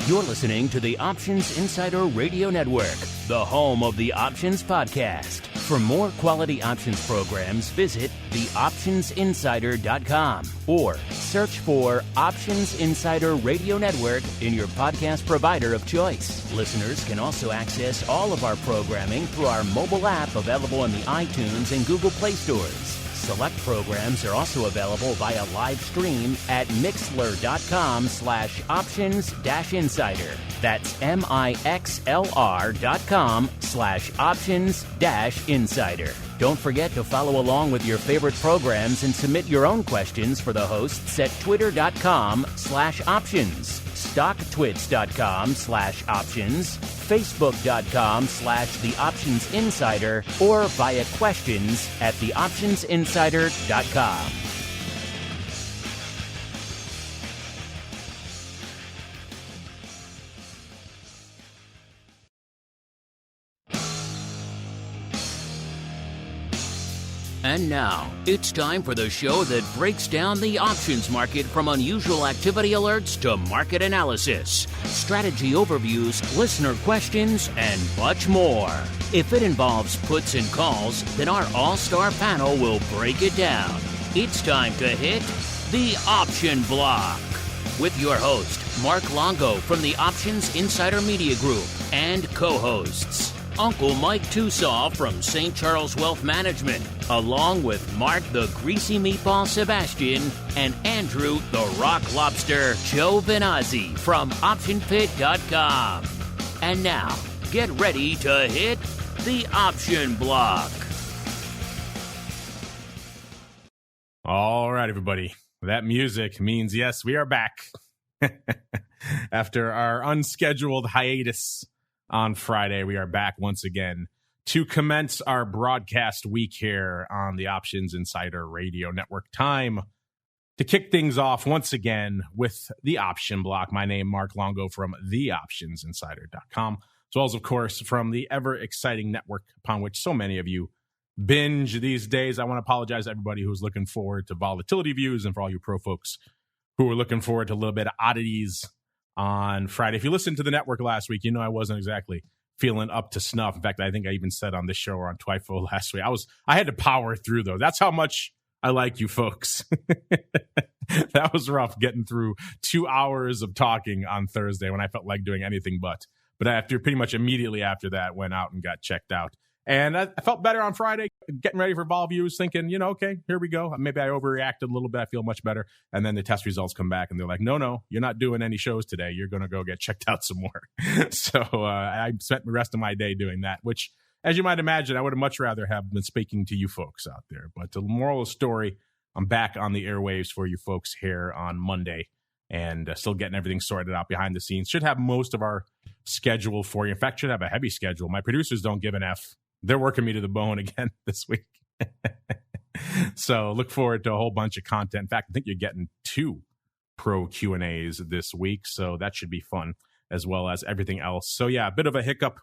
You're listening to the Options Insider Radio Network, the home of the Options Podcast. For more quality options programs, visit theoptionsinsider.com or search for Options Insider Radio Network in your podcast provider of choice. Listeners can also access all of our programming through our mobile app available in the iTunes and Google Play stores. Select programs are also available via live stream at mixlr.com/options-insider. That's mixlr.com/options-insider. Don't forget to follow along with your favorite programs and submit your own questions for the hosts at twitter.com/options, stocktwits.com/options, facebook.com/theoptionsinsider, or via questions at theoptionsinsider.com. And now, it's time for the show that breaks down the options market from unusual activity alerts to market analysis, strategy overviews, listener questions, and much more. If it involves puts and calls, then our all-star panel will break it down. It's time to hit the Option Block with your host, Mark Longo from the Options Insider Media Group, and co-hosts, Uncle Mike TOSAW from St. Charles Wealth Management, along with Mark the Greasy Meatball Sebastian and Andrew the Rock Lobster Giovinazzi from OptionPit.com. And now, get ready to hit the Option Block. All right, everybody. That music means, yes, we are back after our unscheduled hiatus. On Friday, we are back once again to commence our broadcast week here on the Options Insider Radio Network. Time to kick things off once again with the Option Block. My name, Mark Longo from theoptionsinsider.com, as well as, of course, from the ever-exciting network upon which so many of you binge these days. I want to apologize to everybody who's looking forward to volatility views and for all you pro folks who are looking forward to a little bit of oddities on Friday. If you listened to the network last week, you know I wasn't exactly feeling up to snuff. In fact, I think I even said on this show or on Twifo last week, I had to power through, though. That's how much I like you folks. That was rough getting through 2 hours of talking on Thursday when I felt like doing anything but. But after pretty much immediately after that, went out and got checked out. And I felt better on Friday, getting ready for vol views, thinking, okay, here we go. Maybe I overreacted a little bit. I feel much better. And then the test results come back, and they're like, no, you're not doing any shows today. You're going to go get checked out some more. So I spent the rest of my day doing that, which, as you might imagine, I would have much rather have been speaking to you folks out there. But the moral of the story, I'm back on the airwaves for you folks here on Monday, and still getting everything sorted out behind the scenes. Should have most of our schedule for you. In fact, should have a heavy schedule. My producers don't give an F. They're working me to the bone again this week. So look forward to a whole bunch of content. In fact, I think you're getting 2 pro Q&As this week, so that should be fun, as well as everything else. So yeah, a bit of a hiccup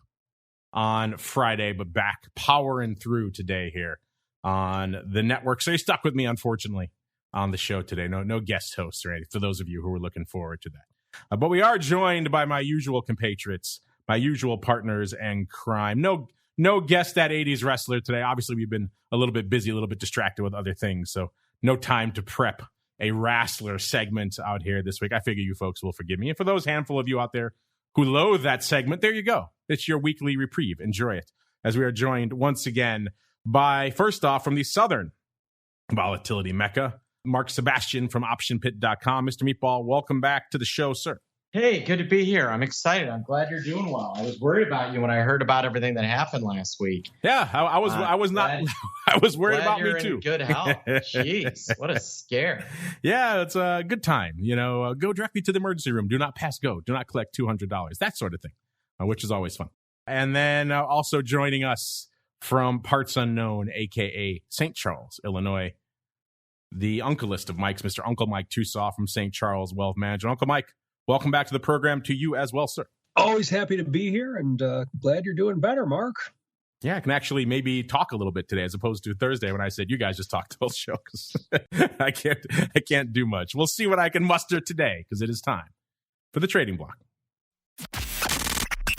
on Friday, but back powering through today here on the network. So you stuck with me, unfortunately, on the show today. No guest hosts or anything, for those of you who were looking forward to that. But we are joined by my usual compatriots, my usual partners in crime. No guest that 80s wrestler today. Obviously, we've been a little bit busy, a little bit distracted with other things, so no time to prep a wrestler segment out here this week. I figure you folks will forgive me. And for those handful of you out there who loathe that segment, there you go. It's your weekly reprieve. Enjoy it, as we are joined once again by, first off, from the Southern Volatility Mecca, Mark Sebastian from OptionPit.com. Mr. Meatball, welcome back to the show, sir. Hey, good to be here. I'm excited. I'm glad you're doing well. I was worried about you when I heard about everything that happened last week. Yeah, I was not. I was worried about me too. In good health. Jeez, what a scare. Yeah, it's a good time. Go directly to the emergency room. Do not pass go. Do not collect $200. That sort of thing, which is always fun. And then also joining us from Parts Unknown, a.k.a. St. Charles, Illinois, the uncleist of Mike's, Mr. Uncle Mike TOSAW from St. Charles Wealth Management. Uncle Mike, welcome back to the program, to you as well, sir. Always happy to be here, and glad you're doing better, Mark. Yeah, I can actually maybe talk a little bit today as opposed to Thursday when I said you guys just talk the whole show, because I can't do much. We'll see what I can muster today, because it is time for the trading block.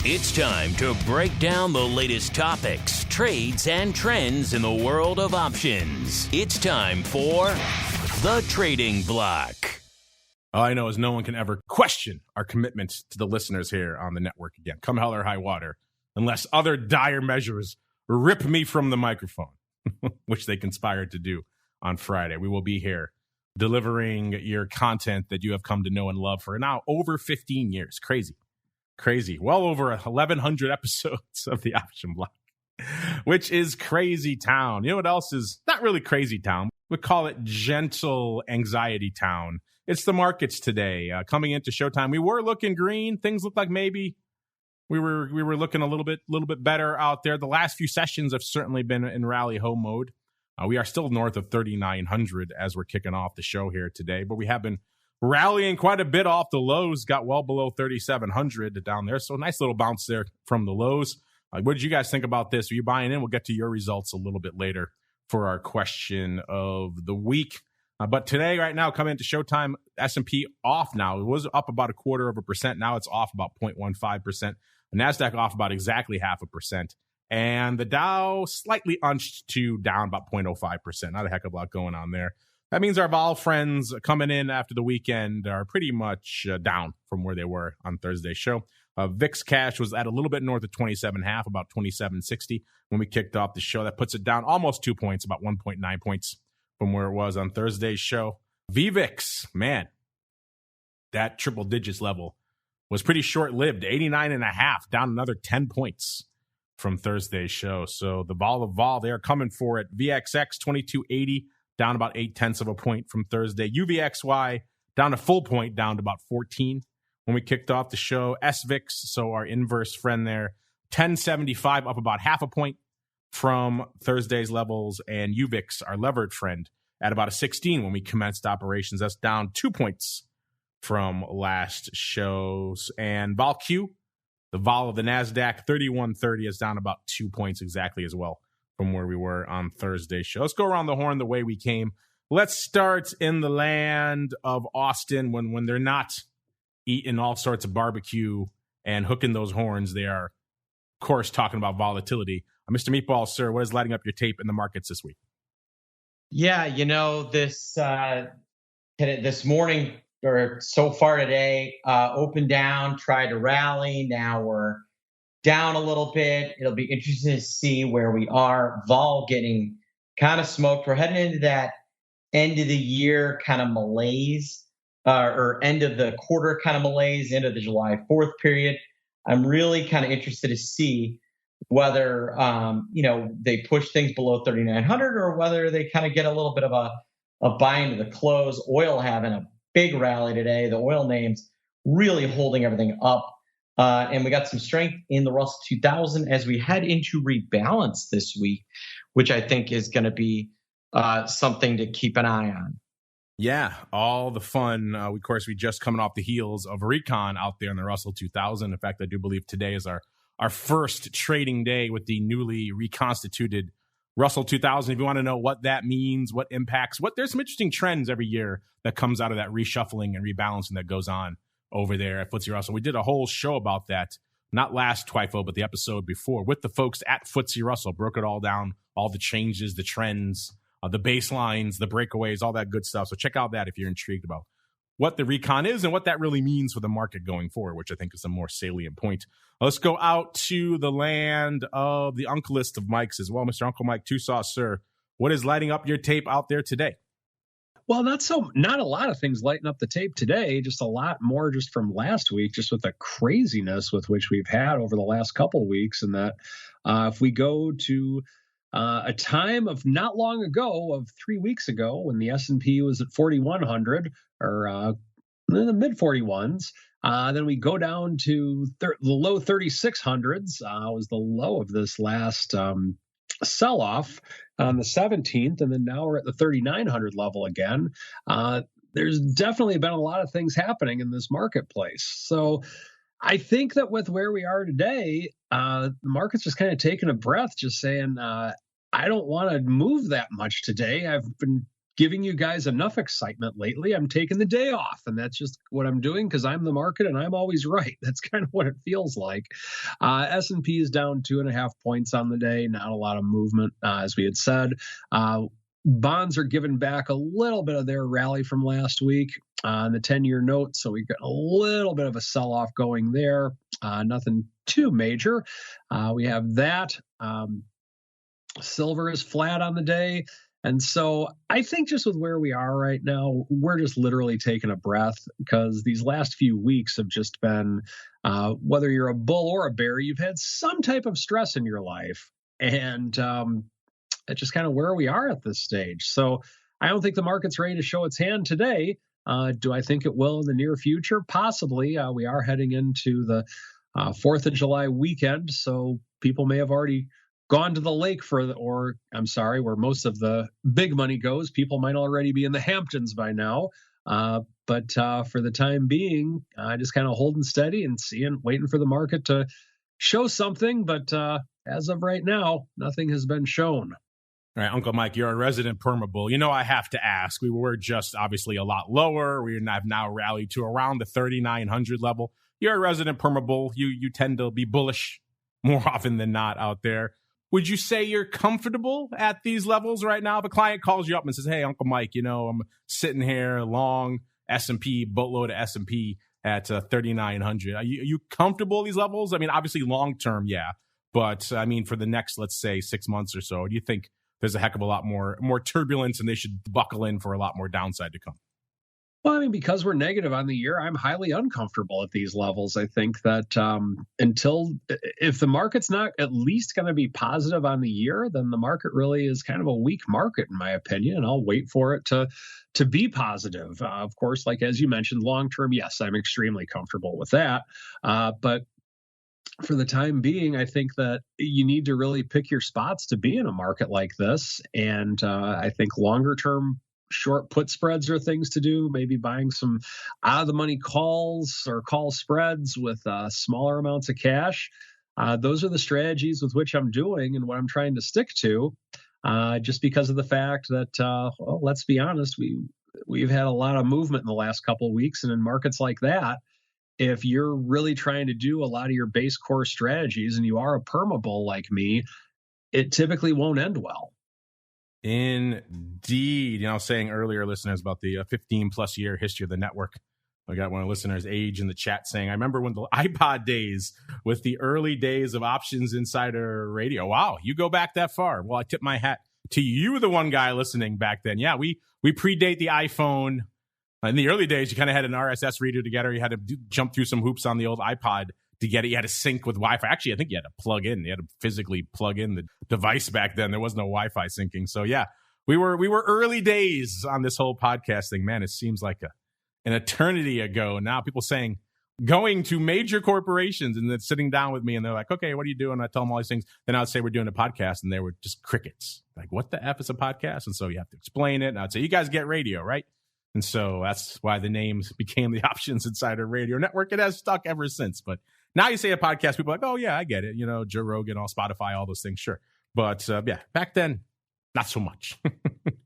It's time to break down the latest topics, trades, and trends in the world of options. It's time for The Trading Block. All I know is no one can ever question our commitment to the listeners here on the network again, come hell or high water, unless other dire measures rip me from the microphone, which they conspired to do on Friday. We will be here delivering your content that you have come to know and love for now over 15 years. Crazy. Well over 1,100 episodes of the Option Block, which is crazy town. You know what else is not really crazy town? We call it gentle anxiety town. It's the markets today. Coming into showtime, we were looking green. Things looked like maybe we were looking a little bit better out there. The last few sessions have certainly been in rally ho mode. We are still north of 3,900 as we're kicking off the show here today, but we have been rallying quite a bit off the lows, got well below 3,700 down there. So a nice little bounce there from the lows. What did you guys think about this? Are you buying in? We'll get to your results a little bit later for our question of the week. But today, right now, coming into showtime, S&P off now. It was up about 0.25%. Now it's off about 0.15%. The NASDAQ off about exactly 0.5%. And the Dow slightly unched to down about 0.05%. Not a heck of a lot going on there. That means our vol friends coming in after the weekend are pretty much down from where they were on Thursday's show. VIX cash was at a little bit north of 27.5, about 27.60 when we kicked off the show. That puts it down almost 2 points, about 1.9 points from where it was on Thursday's show. VVIX, man, that triple digits level was pretty short-lived. 89.5, down another 10 points from Thursday's show. So the vol, they are coming for it. VXX 2280. Down about 0.8 of a point from Thursday. UVXY down a full point, down to about 14 when we kicked off the show. SVIX, so our inverse friend there, 1075, up about 0.5 point from Thursday's levels. And UVIX, our levered friend, at about a 16 when we commenced operations. That's down 2 points from last shows. And VolQ, the vol of the NASDAQ, 3130, is down about 2 points exactly as well from where we were on Thursday's show. Let's go around the horn the way we came. Let's start in the land of Austin when they're not eating all sorts of barbecue and hooking those horns. They are, of course, talking about volatility. Mr. Meatball, sir, what is lighting up your tape in the markets this week? Yeah, this morning or so far today, opened down, tried to rally. Now we're down a little bit. It'll be interesting to see where we are. Vol getting kind of smoked. We're heading into that end of the year kind of malaise, or end of the quarter kind of malaise, end of the July 4th period. I'm really kind of interested to see whether, they push things below 3,900 or whether they kind of get a little bit of a buy into the close. Oil having a big rally today. The oil names really holding everything up. And we got some strength in the Russell 2000 as we head into rebalance this week, which I think is going to be something to keep an eye on. Yeah, all the fun. Of course, we just coming off the heels of recon out there in the Russell 2000. In fact, I do believe today is our first trading day with the newly reconstituted Russell 2000. If you want to know what that means, what impacts, there's some interesting trends every year that comes out of that reshuffling and rebalancing that goes on over there at FTSE Russell. We did a whole show about that, not last TWIFO, but the episode before with the folks at FTSE Russell. Broke it all down, all the changes, the trends, the baselines, the breakaways, all that good stuff. So check out that if you're intrigued about what the recon is and what that really means for the market going forward, which I think is a more salient point. Let's go out to the land of the uncleist of Mikes as well. Mr. Uncle Mike TOSAW, sir, what is lighting up your tape out there today? Well, not a lot of things lighting up the tape today, just a lot more just from last week, just with the craziness with which we've had over the last couple of weeks. And that if we go to a time of not long ago, of 3 weeks ago, when the S&P was at 4,100 or in the mid 41s, then we go down to the low 3,600s was the low of this last sell-off on the 17th, and then now we're at the 3,900 level again. There's definitely been a lot of things happening in this marketplace. So I think that with where we are today, the market's just kind of taking a breath, just saying, I don't want to move that much today. I've been giving you guys enough excitement lately. I'm taking the day off, and that's just what I'm doing because I'm the market and I'm always right. That's kind of what it feels like. S&P is down 2.5 points on the day. Not a lot of movement, as we had said. Bonds are giving back a little bit of their rally from last week on the 10-year note, so we've got a little bit of a sell-off going there. Nothing too major. We have that. Silver is flat on the day. And so I think just with where we are right now, we're just literally taking a breath because these last few weeks have just been, whether you're a bull or a bear, you've had some type of stress in your life. And it's just kind of where we are at this stage. So I don't think the market's ready to show its hand today. Do I think it will in the near future? Possibly. We are heading into the 4th of July weekend. So people may have already gone to the lake where most of the big money goes. People might already be in the Hamptons by now. But for the time being, just kind of holding steady and waiting for the market to show something. But as of right now, nothing has been shown. All right, Uncle Mike, you're a resident permabull. You know I have to ask. We were just obviously a lot lower. We have now rallied to around the 3,900 level. You're a resident permabull. You tend to be bullish more often than not out there. Would you say you're comfortable at these levels right now? If a client calls you up and says, hey, Uncle Mike, I'm sitting here long S&P, boatload of S&P at 3,900. Are you comfortable at these levels? I mean, obviously long-term, yeah. But, I mean, for the next, let's say, 6 months or so, do you think there's a heck of a lot more turbulence and they should buckle in for a lot more downside to come? Well, I mean, because we're negative on the year, I'm highly uncomfortable at these levels. I think that if the market's not at least going to be positive on the year, then the market really is kind of a weak market, in my opinion. And I'll wait for it to be positive. Of course, like as you mentioned, long term, yes, I'm extremely comfortable with that. But for the time being, I think that you need to really pick your spots to be in a market like this. And I think longer term, short put spreads are things to do, maybe buying some out of the money calls or call spreads with smaller amounts of cash. Those are the strategies with which I'm doing and what I'm trying to stick to, just because of the fact that, let's be honest, we've had a lot of movement in the last couple of weeks. And in markets like that, if you're really trying to do a lot of your base core strategies and you are a permabull like me, it typically won't end well. Indeed. I was saying earlier, listeners, about the 15-plus year history of the network. I got one of the listeners, Age, in the chat saying, I remember when the iPod days with the early days of Options Insider Radio. Wow, you go back that far. Well, I tip my hat to you. You were the one guy listening back then. Yeah, we predate the iPhone. In the early days, you kind of had an RSS reader together. You had to jump through some hoops on the old iPod to get it. You had to sync with Wi-Fi. Actually, I think you had to plug in. You had to physically plug in the device back then. There was no Wi-Fi syncing. So yeah, we were early days on this whole podcast thing. Man, it seems like an eternity ago. Now people saying going to major corporations and then sitting down with me and they're like, okay, what are you doing? I tell them all these things. Then I'd say we're doing a podcast and they were just crickets. Like, what the F is a podcast? And so you have to explain it. And I'd say, you guys get radio, right? And so that's why the name became the Options Insider Radio Network. It has stuck ever since. But now you say a podcast, people are like, oh, yeah, I get it. Joe Rogan, all Spotify, all those things. Sure. But yeah, back then, not so much.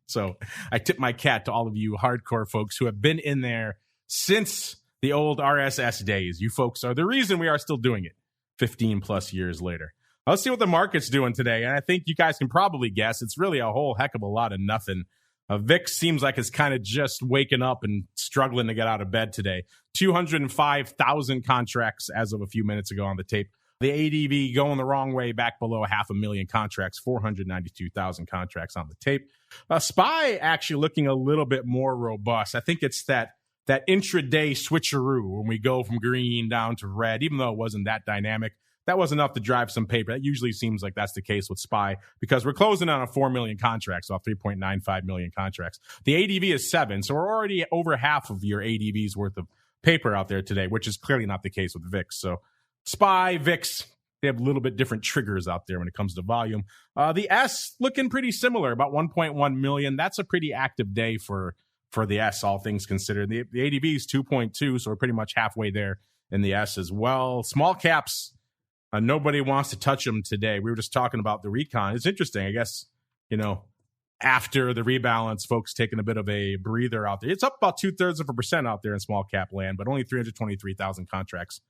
So I tip my hat to all of you hardcore folks who have been in there since the old RSS days. You folks are the reason we are still doing it 15 plus years later. Let's see what the market's doing today. And I think you guys can probably guess it's really a whole heck of a lot of nothing. VIX seems like it's kind of just waking up and struggling to get out of bed today. 205,000 contracts as of a few minutes ago on the tape. The ADV going the wrong way, back below 500,000 contracts, 492,000 contracts on the tape. SPY actually looking a little bit more robust. I think it's that intraday switcheroo when we go from green down to red, even though it wasn't that dynamic. That was enough to drive some paper. That usually seems like that's the case with SPY because we're closing on a 4 million contracts off 3.95 million contracts. The ADV is 7, so we're already over half of your ADV's worth of paper out there today, which is clearly not the case with VIX. So SPY, VIX, they have a little bit different triggers out there when it comes to volume. The S looking pretty similar, about 1.1 million. That's a pretty active day for the S, all things considered. The ADV is 2.2, so we're pretty much halfway there in the S as well. Small caps, nobody wants to touch them today. We were just talking about the recon. It's interesting, I guess, after the rebalance, folks taking a bit of a breather out there. It's up about 0.2% out there in small cap land, but only 323,000 contracts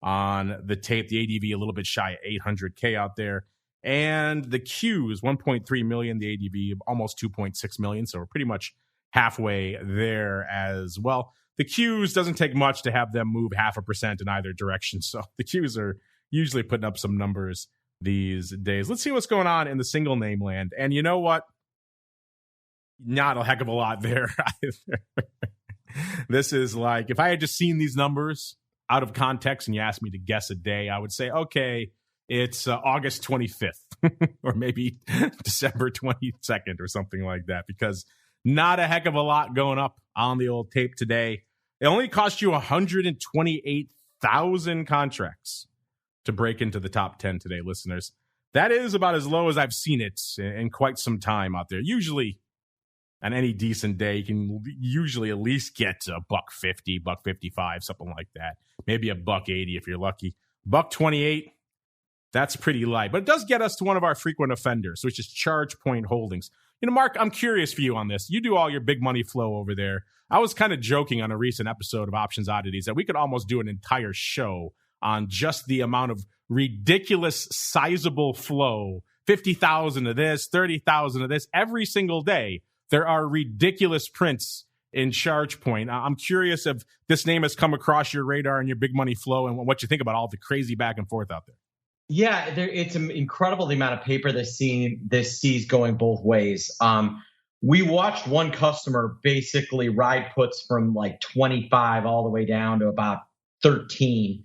on the tape. The ADV a little bit shy of 800K out there. And the Qs, 1.3 million. The ADV, almost 2.6 million. So we're pretty much halfway there as well. The Qs doesn't take much to have them move 0.5% in either direction. So the Qs are usually putting up some numbers these days. Let's see what's going on in the single name land. And you know what? Not a heck of a lot there either. This is like, if I had just seen these numbers out of context and you asked me to guess a day, I would say, okay, it's August 25th or maybe December 22nd or something like that, because not a heck of a lot going up on the old tape today. It only cost you 128,000 contracts to break into the top 10 today, listeners. That is about as low as I've seen it in quite some time out there. Usually, on any decent day, you can usually at least get to $1.50, $1.55, something like that. Maybe $1.80 if you're lucky. $1.28, that's pretty light. But it does get us to one of our frequent offenders, which is Charge Point Holdings. You know, Mark, I'm curious for you on this. You do all your big money flow over there. I was kind of joking on a recent episode of Options Oddities that we could almost do an entire show on just the amount of ridiculous, sizable flow. 50,000 of this, 30,000 of this, every single day. There are ridiculous prints in Charge Point. I'm curious if this name has come across your radar and your big money flow and what you think about all the crazy back and forth out there. Yeah, it's incredible the amount of paper this sees going both ways. We watched one customer basically ride puts from like 25 all the way down to about 13.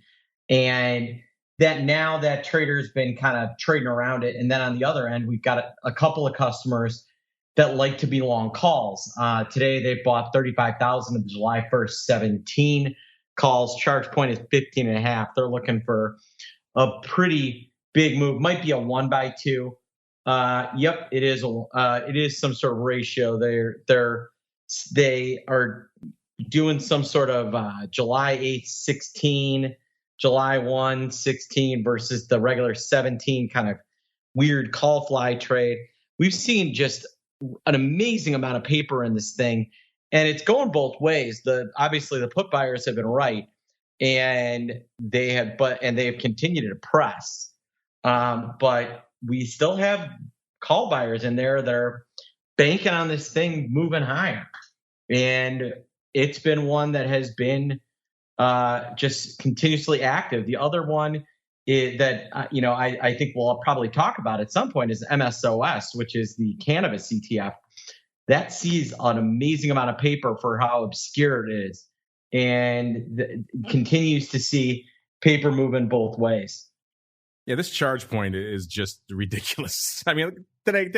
And that now that trader's been kind of trading around it. And then on the other end, we've got a couple of customers that like to be long calls. Today, they bought 35,000 of the July 1st 17 calls. Charge Point is 15.5. They're looking for a pretty big move. Might be a 1x2. Yep, it is. It is some sort of ratio. They are doing some sort of July 8th 16, July 1 16 versus the regular 17 kind of weird call fly trade. We've seen just an amazing amount of paper in this thing, and it's going both ways. Obviously the put buyers have been right, and they have continued to press. But we still have call buyers in there that are banking on this thing moving higher, and it's been one that has been just continuously active. The other one that I think we'll probably talk about at some point is MSOS, which is the cannabis ETF. That sees an amazing amount of paper for how obscure it is, and continues to see paper moving both ways. Yeah, this Charge Point is just ridiculous. I mean, today,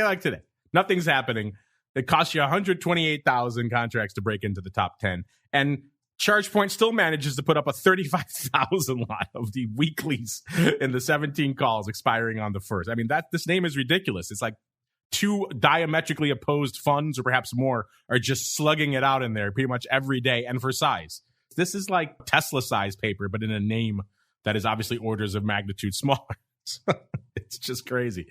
nothing's happening. It costs you 128,000 contracts to break into the top 10, and Charge Point still manages to put up a 35,000 lot of the weeklies in the 17 calls expiring on the 1st. I mean, this name is ridiculous. It's like two diametrically opposed funds or perhaps more are just slugging it out in there pretty much every day and for size. This is like Tesla size paper, but in a name that is obviously orders of magnitude smaller. It's just crazy.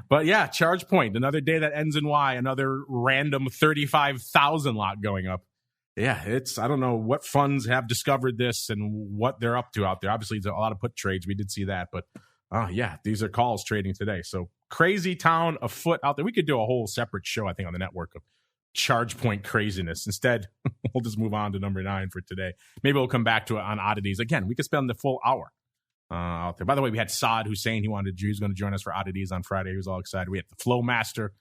But yeah, Charge Point, another day that ends in Y, another random 35,000 lot going up. Yeah, I don't know what funds have discovered this and what they're up to out there. Obviously, there's a lot of put trades. We did see that. But yeah, these are calls trading today. So crazy town afoot out there. We could do a whole separate show, I think, on the network of Charge Point craziness. Instead, we'll just move on to number 9 for today. Maybe we'll come back to it on oddities. Again, we could spend the full hour out there. By the way, we had Saad Hussein. He was going to join us for oddities on Friday. He was all excited. We had the Flow Master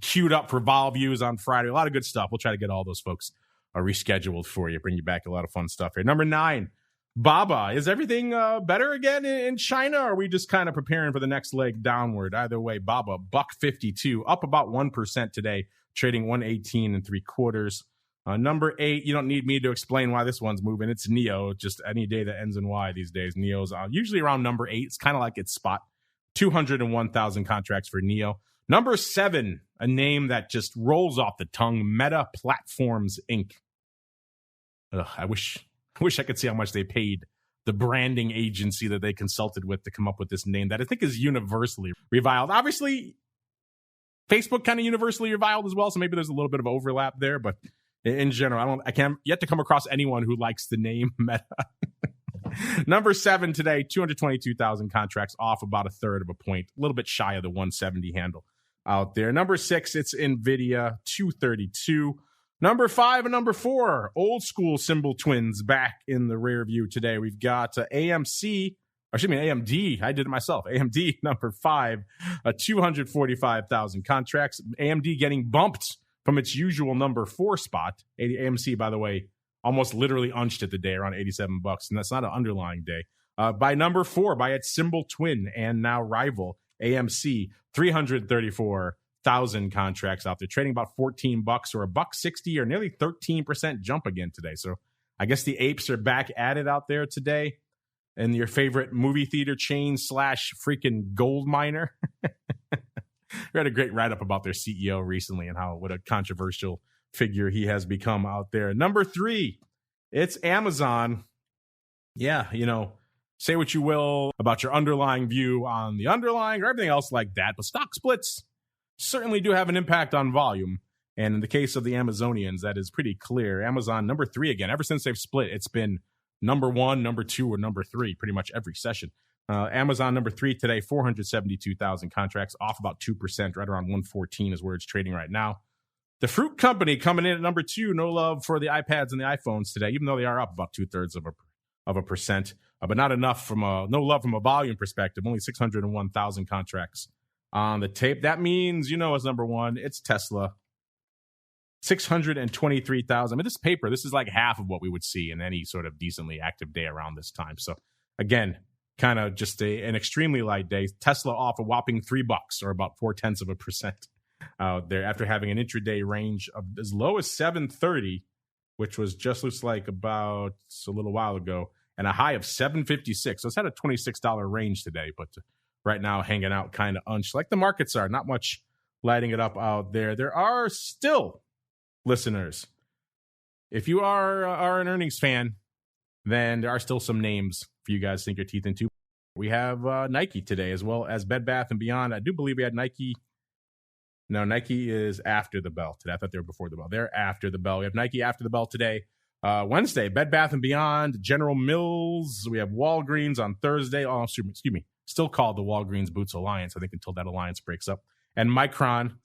queued up for vol views on Friday. A lot of good stuff. We'll try to get all those folks rescheduled for you, bring you back a lot of fun stuff here. Number 9, Baba. Is everything better again in China, or are we just kind of preparing for the next leg downward? Either way, Baba, $1.52, up about 1% today, trading 118 3/4. Number 8, you don't need me to explain why this one's moving. It's NEO. Just any day that ends in Y these days. NEO's usually around number 8. It's kind of like its spot. 201,000 contracts for NEO. Number 7, a name that just rolls off the tongue, Meta Platforms Inc. I wish I could see how much they paid the branding agency that they consulted with to come up with this name that I think is universally reviled. Obviously, Facebook kind of universally reviled as well, so maybe there's a little bit of overlap there, but in general, I can't yet to come across anyone who likes the name Meta. Number 7 today, 222,000 contracts, off about a third of a point, a little bit shy of the 170 handle out there. Number 6, it's NVIDIA, 232. Number 5 and number 4, old school symbol twins back in the rear view today. We've got AMD. I did it myself. AMD, number 5, 245,000 contracts. AMD getting bumped from its usual number 4 spot. AMC, by the way, almost literally unched it today around $87, and that's not an underlying day. By number 4, by its symbol twin and now rival, AMC, 334,000 contracts out there, trading about $14 or $1.60 or nearly 13% jump again today. So I guess the apes are back at it out there today. And your favorite movie theater chain / freaking gold miner. We had a great write-up about their CEO recently and what a controversial figure he has become out there. Number 3, it's Amazon. Yeah, say what you will about your underlying view on the underlying or everything else like that, but stock splits certainly do have an impact on volume. And in the case of the Amazonians, that is pretty clear. Amazon, number 3 again. Ever since they've split, it's been number 1, number 2, or number 3 pretty much every session. Amazon number 3 today, 472,000 contracts, off about 2%, right around 114 is where it's trading right now. The fruit company coming in at number 2, no love for the iPads and the iPhones today, even though they are up about 2/3 of a percent, but not enough no love from a volume perspective. Only 601,000 contracts on the tape. That means, as number 1, it's Tesla. 623,000. I mean, this is like half of what we would see in any sort of decently active day around this time. So again, kind of just an extremely light day. Tesla off a whopping $3 or about 0.4% out there after having an intraday range of as low as 730, which was just looks like about a little while ago, and a high of 756. So it's had a $26 range today, but right now hanging out kind of unched like the markets are. Not much lighting it up out there. There are still, listeners, if you are an earnings fan, then there are still some names for you guys to sink your teeth into. We have Nike today, as well as Bed Bath & Beyond. I do believe we had Nike. No, Nike is after the bell today. I thought they were before the bell. They're after the bell. We have Nike after the bell today. Wednesday, Bed Bath & Beyond, General Mills. We have Walgreens on Thursday. Oh, excuse me. Still called the Walgreens Boots Alliance, I think, until that alliance breaks up. And Micron.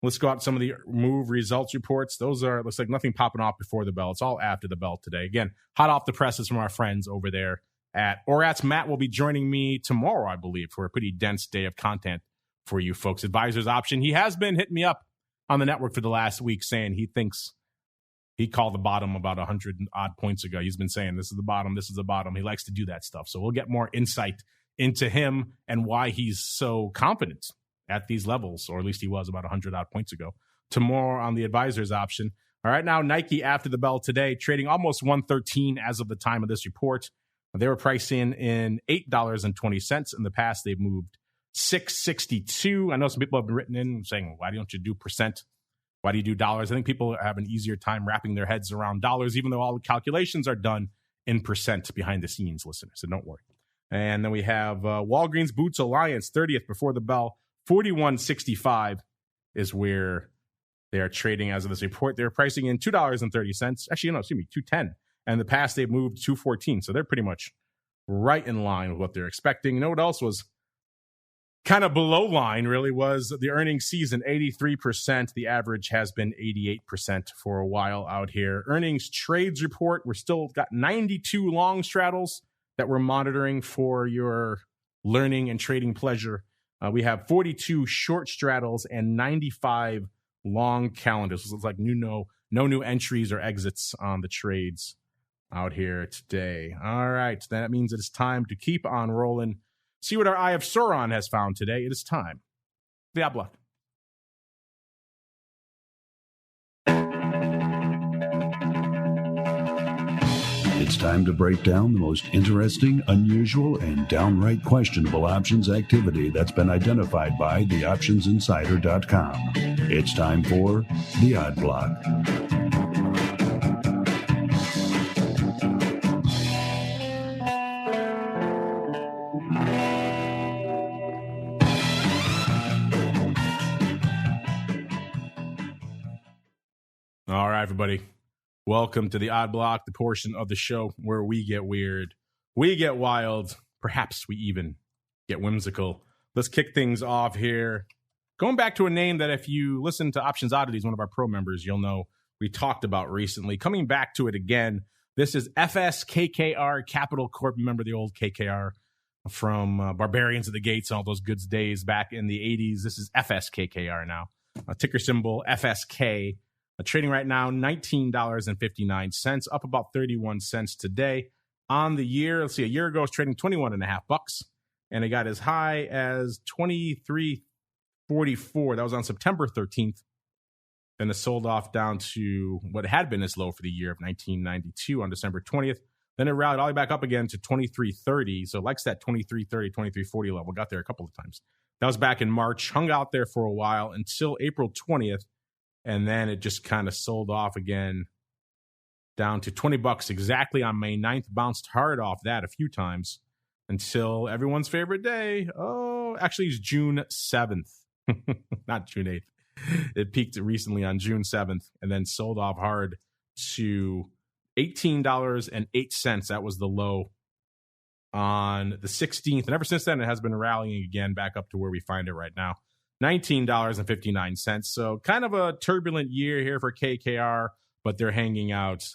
Let's go out some of the move results reports. Those looks like nothing popping off before the bell. It's all after the bell today. Again, hot off the presses from our friends over there at Orats. Matt will be joining me tomorrow, I believe, for a pretty dense day of content for you folks. Advisors Option. He has been hitting me up on the network for the last week saying he thinks he called the bottom about 100 odd points ago. He's been saying this is the bottom, this is the bottom. He likes to do that stuff. So we'll get more insight into him and why he's so confident at these levels, or at least he was about 100 odd points ago. Tomorrow on the Advisors Option. All right, now Nike after the bell today, trading almost 113 as of the time of this report. They were pricing in $8.20. In the past, they've moved $6.62. I know some people have been written in saying, why don't you do percent? Why do you do dollars? I think people have an easier time wrapping their heads around dollars, even though all the calculations are done in percent behind the scenes, listeners, so don't worry. And then we have Walgreens Boots Alliance, 30th before the bell. 41.65 is where they are trading as of this report. They're pricing in $2.30. Actually, no, excuse me, $2.10. And in the past, they've moved $2.14. So they're pretty much right in line with what they're expecting. You know what else was kind of below line, really, was the earnings season, 83%. The average has been 88% for a while out here. Earnings trades report, we're still got 92 long straddles that we're monitoring for your learning and trading pleasure. We have 42 short straddles and 95 long calendars. So it's like no new entries or exits on the trades out here today. All right, that means it's time to keep on rolling. See what our Eye of Sauron has found today. It is time. Diablo. It's time to break down the most interesting, unusual, and downright questionable options activity that's been identified by theoptionsinsider.com. It's time for the Odd Block. everybody. Welcome to the Odd Block, the portion of the show where we get weird, we get wild, perhaps we even get whimsical. Let's kick things off here. Going back to a name that if you listen to Options Oddities, one of our pro members, you'll know we talked about recently. Coming back to it again, this is FSKKR Capital Corp. Remember the old KKR from Barbarians of the Gates and all those good days back in the 80s. This is FSKKR now. Ticker symbol FSK. Trading right now $19.59, up about 31 cents today. On the year, let's see, a year ago it was trading $21.50, and it got as high as $23.44. That was on September 13th. Then it sold off down to what had been its low for the year of 1992 on December 20th. Then it rallied all the way back up again to $23.30. So it likes that $23.30, $23.40 level. Got there a couple of times. That was back in March. Hung out there for a while until April 20th. And then it just kind of sold off again down to $20 exactly on May 9th. Bounced hard off that a few times until everyone's favorite day. Oh, actually, it's June 7th, not June 8th. It peaked recently on June 7th and then sold off hard to $18.08. That was the low on the 16th. And ever since then, it has been rallying again back up to where we find it right now. $19.59. So kind of a turbulent year here for KKR, but they're hanging out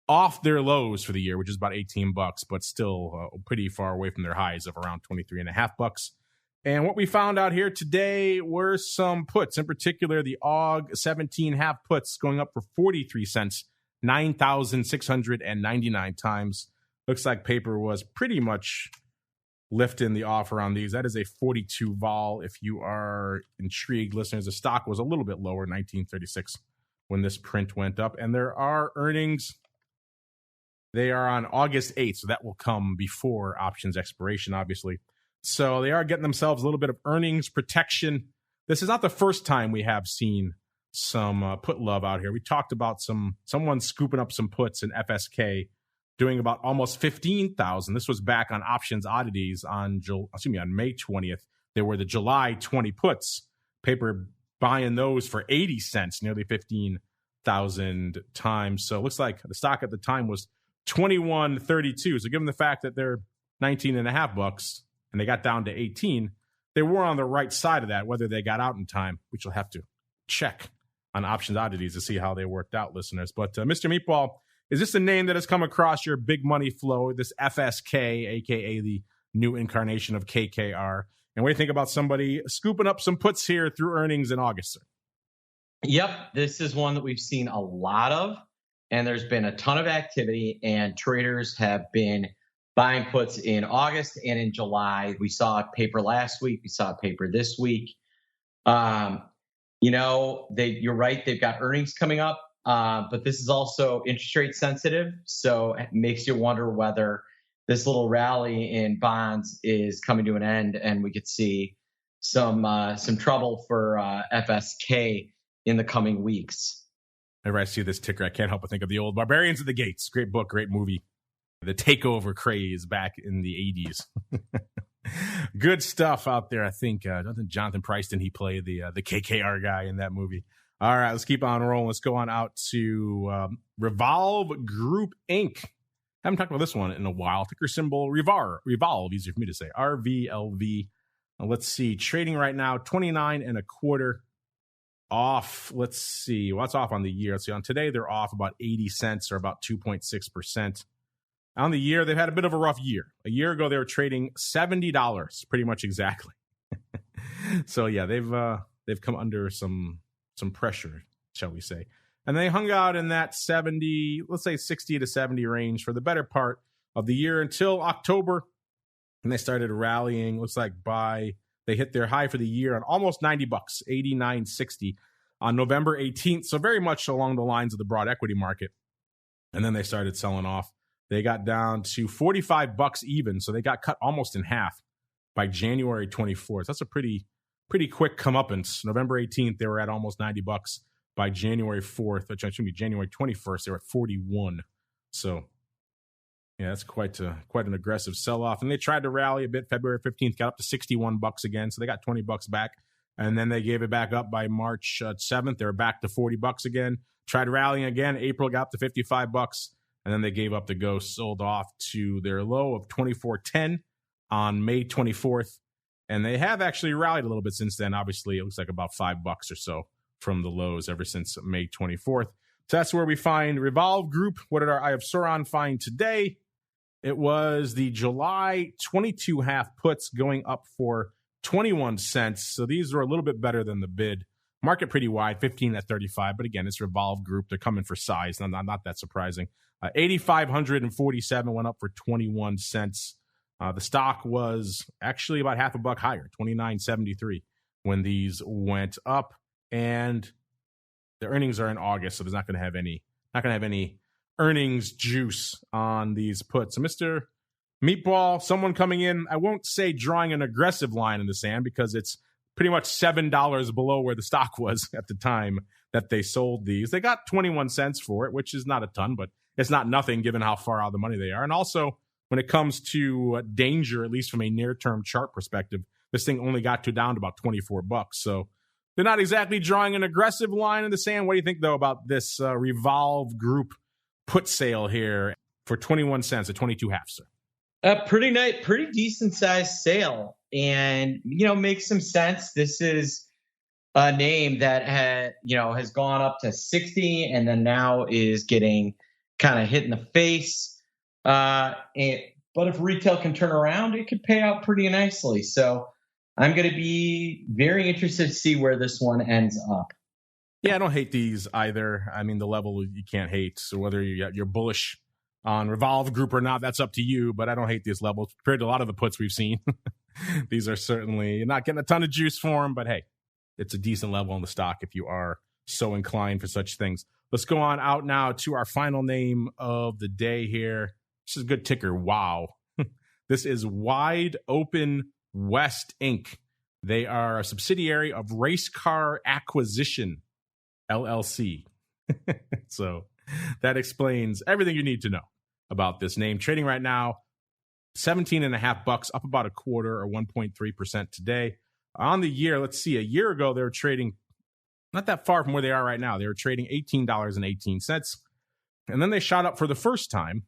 off their lows for the year, which is about $18, but still pretty far away from their highs of around $23.50. And what we found out here today were some puts, in particular the AUG 17 half puts going up for 43 cents, 9,699 times. Looks like paper was pretty much lifting the offer on these. That is a 42 vol. If you are intrigued, listeners, the stock was a little bit lower, 1936, when this print went up. And there are earnings. They are on August 8th, so that will come before options expiration, obviously. So they are getting themselves a little bit of earnings protection. This is not the first time we have seen some put love out here. We talked about someone scooping up some puts in FSK, doing about almost 15,000. This was back on Options Oddities on May 20th. There were the July 20 puts. Paper buying those for 80 cents, nearly 15,000 times. So it looks like the stock at the time was $21.32. So given the fact that they're $19.50 and they got down to 18, they were on the right side of that. Whether they got out in time, which you'll have to check on Options Oddities to see how they worked out, listeners. But Mr. Meatball, is this a name that has come across your big money flow, this FSK, a.k.a. the new incarnation of KKR? And what do you think about somebody scooping up some puts here through earnings in August, sir? Yep, this is one that we've seen a lot of, and there's been a ton of activity, and traders have been buying puts in August and in July. We saw paper last week. We saw paper this week. You're right, they've got earnings coming up. But this is also interest rate sensitive, so it makes you wonder whether this little rally in bonds is coming to an end, and we could see some trouble for FSK in the coming weeks. Whenever I see this ticker, I can't help but think of the old Barbarians of the Gates. Great book, great movie. The takeover craze back in the 80s. Good stuff out there. I think Jonathan Price, didn't he play the KKR guy in that movie? All right, let's keep on rolling. Let's go on out to Revolve Group Inc. Haven't talked about this one in a while. Ticker symbol Revolve, easier for me to say. RVLV. Let's see, trading right now 29.25 off. Let's see, what's off on the year? Let's see, on today they're off about 80 cents or about 2.6%. On the year, they've had a bit of a rough year. A year ago, they were trading $70, pretty much exactly. So yeah, they've come under some pressure, shall we say. And they hung out in that 70, let's say 60 to 70 range for the better part of the year until October. And they started rallying. Looks like they hit their high for the year on almost $90, $89.60 on November 18th. So very much along the lines of the broad equity market. And then they started selling off. They got down to $45 even. So they got cut almost in half by January 24th. That's a pretty quick comeuppance. November 18th, they were at almost $90. By January 4th, which should be January 21st, they were at 41. So, yeah, that's quite an aggressive sell-off. And they tried to rally a bit. February 15th got up to $61 again. So they got $20 back. And then they gave it back up by March 7th. They were back to $40 again. Tried rallying again. April got up to $55. And then they gave up the ghost, sold off to their low of $24.10 on May 24th. And they have actually rallied a little bit since then. Obviously, it looks like about $5 or so from the lows ever since May 24th. So that's where we find Revolve Group. What did our Eye of Sauron find today? It was the July 22 half puts going up for 21 cents. So these are a little bit better than the bid. Market pretty wide, 15 at 35. But again, it's Revolve Group. They're coming for size. Not that surprising. 8,547 went up for 21 cents. The stock was actually about half a buck higher, 29.73 when these went up. And the earnings are in August, so there's not going to have any earnings juice on these puts. So Mr. Meatball, someone coming in, I won't say drawing an aggressive line in the sand because it's pretty much $7 below where the stock was at the time that they sold these. They got 21 cents for it, which is not a ton, but it's not nothing given how far out of the money they are. And also, when it comes to danger, at least from a near-term chart perspective, this thing only got down to about $24. So they're not exactly drawing an aggressive line in the sand. What do you think, though, about this Revolve Group put sale here for 21 cents at 22 half, sir? Pretty nice, pretty decent sized sale, and makes some sense. This is a name that has gone up to 60, and then now is getting kind of hit in the face. But if retail can turn around, it could pay out pretty nicely. So I'm going to be very interested to see where this one ends up. Yeah, I don't hate these either. I mean, the level you can't hate. So whether you're bullish on Revolve Group or not, that's up to you. But I don't hate these levels compared to a lot of the puts we've seen. These are certainly not getting a ton of juice for them. But hey, it's a decent level on the stock if you are so inclined for such things. Let's go on out now to our final name of the day here. This is a good ticker. Wow. This is Wide Open West Inc. They are a subsidiary of Race Car Acquisition LLC. So that explains everything you need to know about this name. Trading right now, $17.50, up about a quarter or 1.3% today. On the year, let's see, a year ago, they were trading not that far from where they are right now. They were trading $18.18. And then they shot up for the first time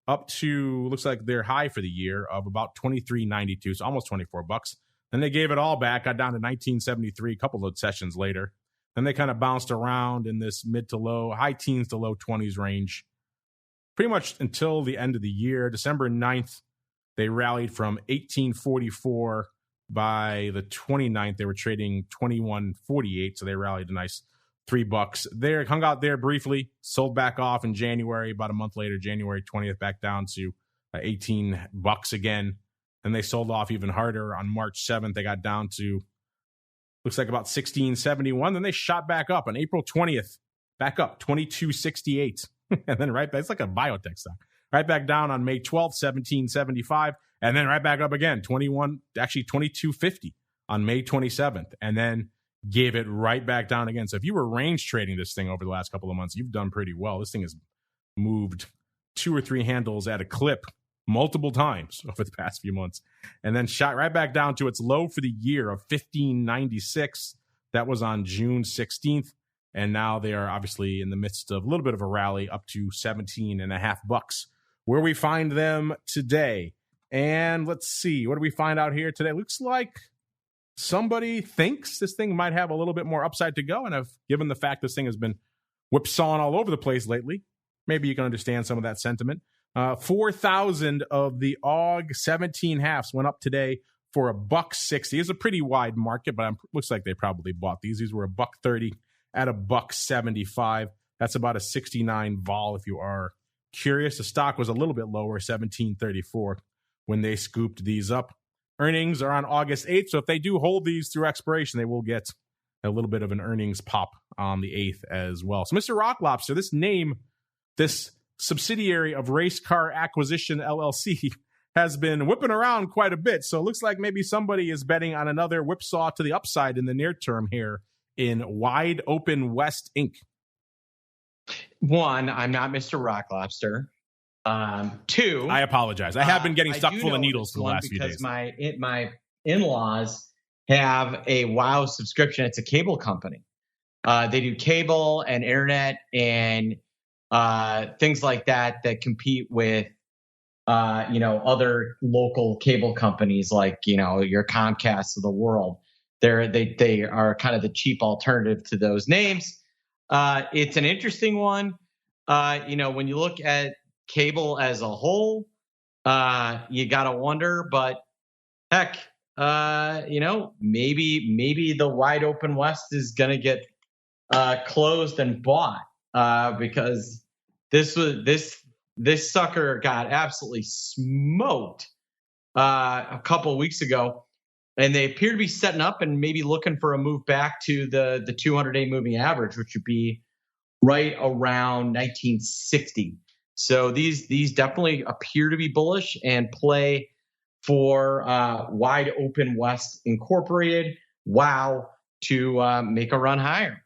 up to, looks like their high for the year of about $23.92, so almost $24. Then they gave it all back, got down to $19.73 a couple of sessions later. Then they kind of bounced around in this mid to low, high teens to low 20s range pretty much until the end of the year. December 9th, they rallied from $18.44. By the 29th, they were trading $21.48, so they rallied a nice $3. They hung out there briefly, sold back off in January. About a month later, January 20th, back down to $18 again. Then they sold off even harder on March 7th. They got down to, looks like about $16.71. Then they shot back up on April 20th, back up $22.68. And then right back, it's like a biotech stock. Right back down on May 12th, $17.75. And then right back up again, $22.50 on May 27th. And then gave it right back down again. So if you were range trading this thing over the last couple of months, you've done pretty well. This thing has moved 2 or 3 handles at a clip multiple times over the past few months. And then shot right back down to its low for the year of $15.96. That was on June 16th. And now they are obviously in the midst of a little bit of a rally up to $17.50. Where we find them today. And let's see, what do we find out here today? Looks like somebody thinks this thing might have a little bit more upside to go. And given the fact this thing has been whipsawing all over the place lately, maybe you can understand some of that sentiment. 4,000 of the AUG 17 halves went up today for $1.60. It's a pretty wide market, but looks like they probably bought these. These were $1.30 at $1.75. That's about a 69 vol if you are curious. The stock was a little bit lower, $17.34 when they scooped these up. Earnings are on August 8th, so if they do hold these through expiration, they will get a little bit of an earnings pop on the 8th as well. So Mr. Rock Lobster, this name, this subsidiary of Race Car Acquisition LLC, has been whipping around quite a bit. So it looks like maybe somebody is betting on another whipsaw to the upside in the near term here in Wide Open West Inc. One, I'm not Mr. Rock Lobster. 2, I apologize. I have been getting stuck full of needles for the last few days. Because my in-laws have a WOW subscription. It's a cable company. They do cable and internet and things like that compete with other local cable companies like your Comcast of the world. They are kind of the cheap alternative to those names. It's an interesting one. When you look at cable as a whole, you gotta wonder. But heck, maybe the wide open West is gonna get closed and bought because this sucker got absolutely smoked a couple of weeks ago, and they appear to be setting up and maybe looking for a move back to the 200-day moving average, which would be right around 1960. So these definitely appear to be bullish and play for Wide Open West Incorporated, WOW, to make a run higher.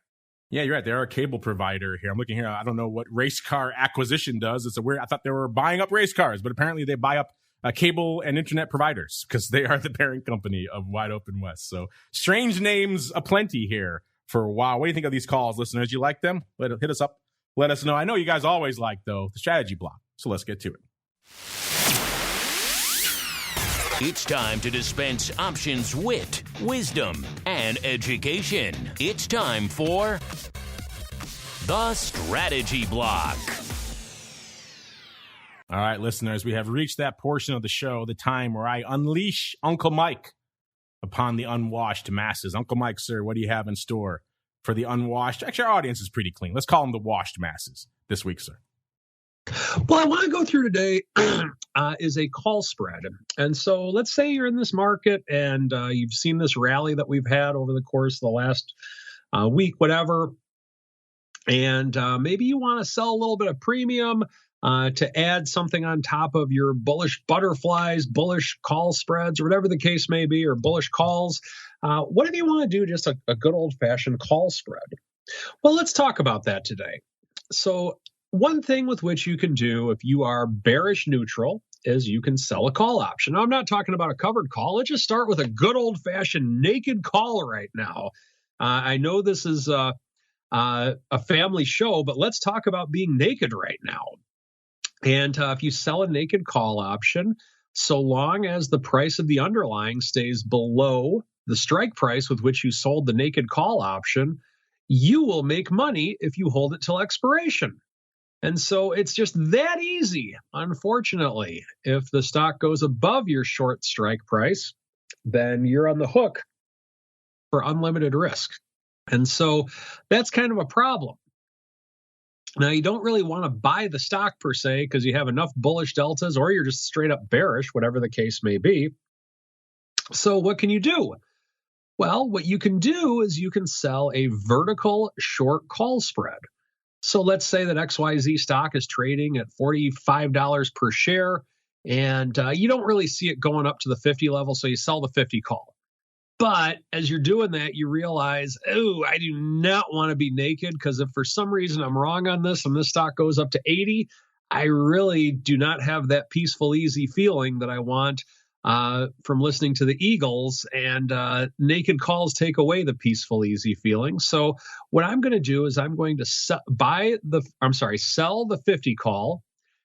Yeah, you're right. They're a cable provider here. I'm looking here. I don't know what race car acquisition does. It's a weird. I thought they were buying up race cars, but apparently they buy up cable and internet providers because they are the parent company of Wide Open West. So strange names aplenty here for WOW. What do you think of these calls, listeners? You like them? Hit us up. Let us know. I know you guys always like, though, the strategy block. So let's get to it. It's time to dispense options, wit, wisdom, and education. It's time for the Strategy Block. All right, listeners, we have reached that portion of the show, the time where I unleash Uncle Mike upon the unwashed masses. Uncle Mike, sir, what do you have in store for the unwashed? Actually, our audience is pretty clean. Let's call them the washed masses this week, sir. Well, I want to go through today is a call spread. And so let's say you're in this market and you've seen this rally that we've had over the course of the last week, whatever. And maybe you want to sell a little bit of premium to add something on top of your bullish butterflies, bullish call spreads, or whatever the case may be, or bullish calls. What if you want to do just a good old-fashioned call spread? Well, let's talk about that today. So one thing with which you can do if you are bearish neutral is you can sell a call option. Now, I'm not talking about a covered call. Let's just start with a good old-fashioned naked call right now. I know this is a family show, but let's talk about being naked right now. And if you sell a naked call option, so long as the price of the underlying stays below the strike price with which you sold the naked call option, you will make money if you hold it till expiration. And so it's just that easy. Unfortunately, if the stock goes above your short strike price, then you're on the hook for unlimited risk. And so that's kind of a problem. Now, you don't really want to buy the stock per se because you have enough bullish deltas or you're just straight up bearish, whatever the case may be. So what can you do? Well, what you can do is you can sell a vertical short call spread. So let's say that XYZ stock is trading at $45 per share, and you don't really see it going up to the 50 level, so you sell the 50 call. But as you're doing that, you realize, oh, I do not want to be naked because if for some reason I'm wrong on this and this stock goes up to 80, I really do not have that peaceful, easy feeling that I want from listening to the Eagles, and naked calls take away the peaceful, easy feeling. So what I'm going to do is I'm going to sell the 50 call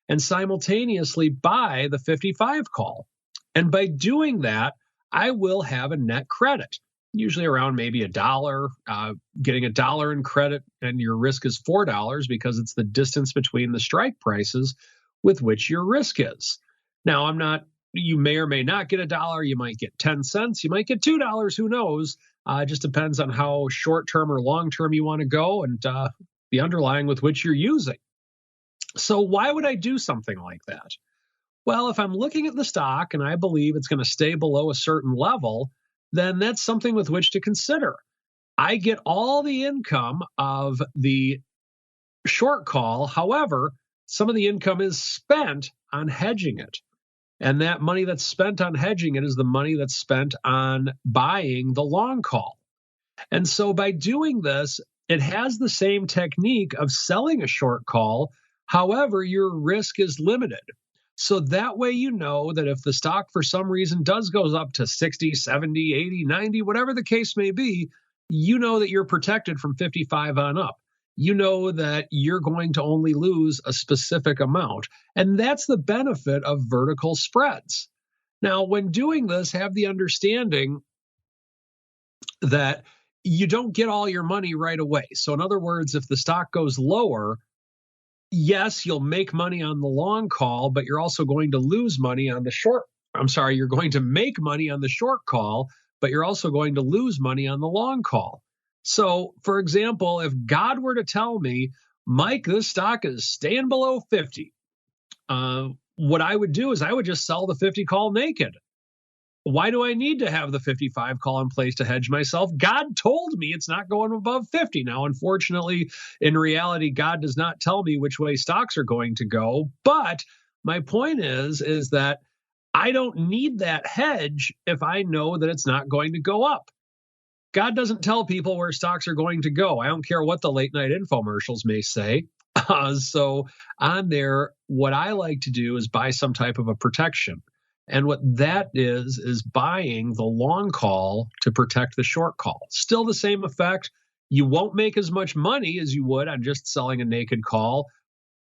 and simultaneously buy the 55 call. And by doing that, I will have a net credit, usually around maybe $1, getting $1 in credit, and your risk is $4 because it's the distance between the strike prices with which your risk is. Now, you may or may not get $1. You might get 10 cents. You might get $2. Who knows? It just depends on how short-term or long-term you want to go and the underlying with which you're using. So why would I do something like that? Well, if I'm looking at the stock and I believe it's going to stay below a certain level, then that's something with which to consider. I get all the income of the short call. However, some of the income is spent on hedging it. And that money that's spent on hedging it is the money that's spent on buying the long call. And so by doing this, it has the same technique of selling a short call. However, your risk is limited. So that way, you know that if the stock for some reason does goes up to 60, 70, 80, 90, whatever the case may be, you know that you're protected from 55 on up. You know that you're going to only lose a specific amount. And that's the benefit of vertical spreads. Now, when doing this, have the understanding that you don't get all your money right away. So in other words, if the stock goes lower, yes, you'll make money on the long call, but you're also going to lose money on the short. You're going to make money on the short call, but you're also going to lose money on the long call. So, for example, if God were to tell me, Mike, this stock is staying below 50, what I would do is I would just sell the 50 call naked. Why do I need to have the 55 call in place to hedge myself? God told me it's not going above 50. Now, unfortunately, in reality, God does not tell me which way stocks are going to go. But my point is that I don't need that hedge if I know that it's not going to go up. God doesn't tell people where stocks are going to go. I don't care what the late night infomercials may say. So on there, what I like to do is buy some type of a protection. And what that is buying the long call to protect the short call. Still the same effect. You won't make as much money as you would on just selling a naked call,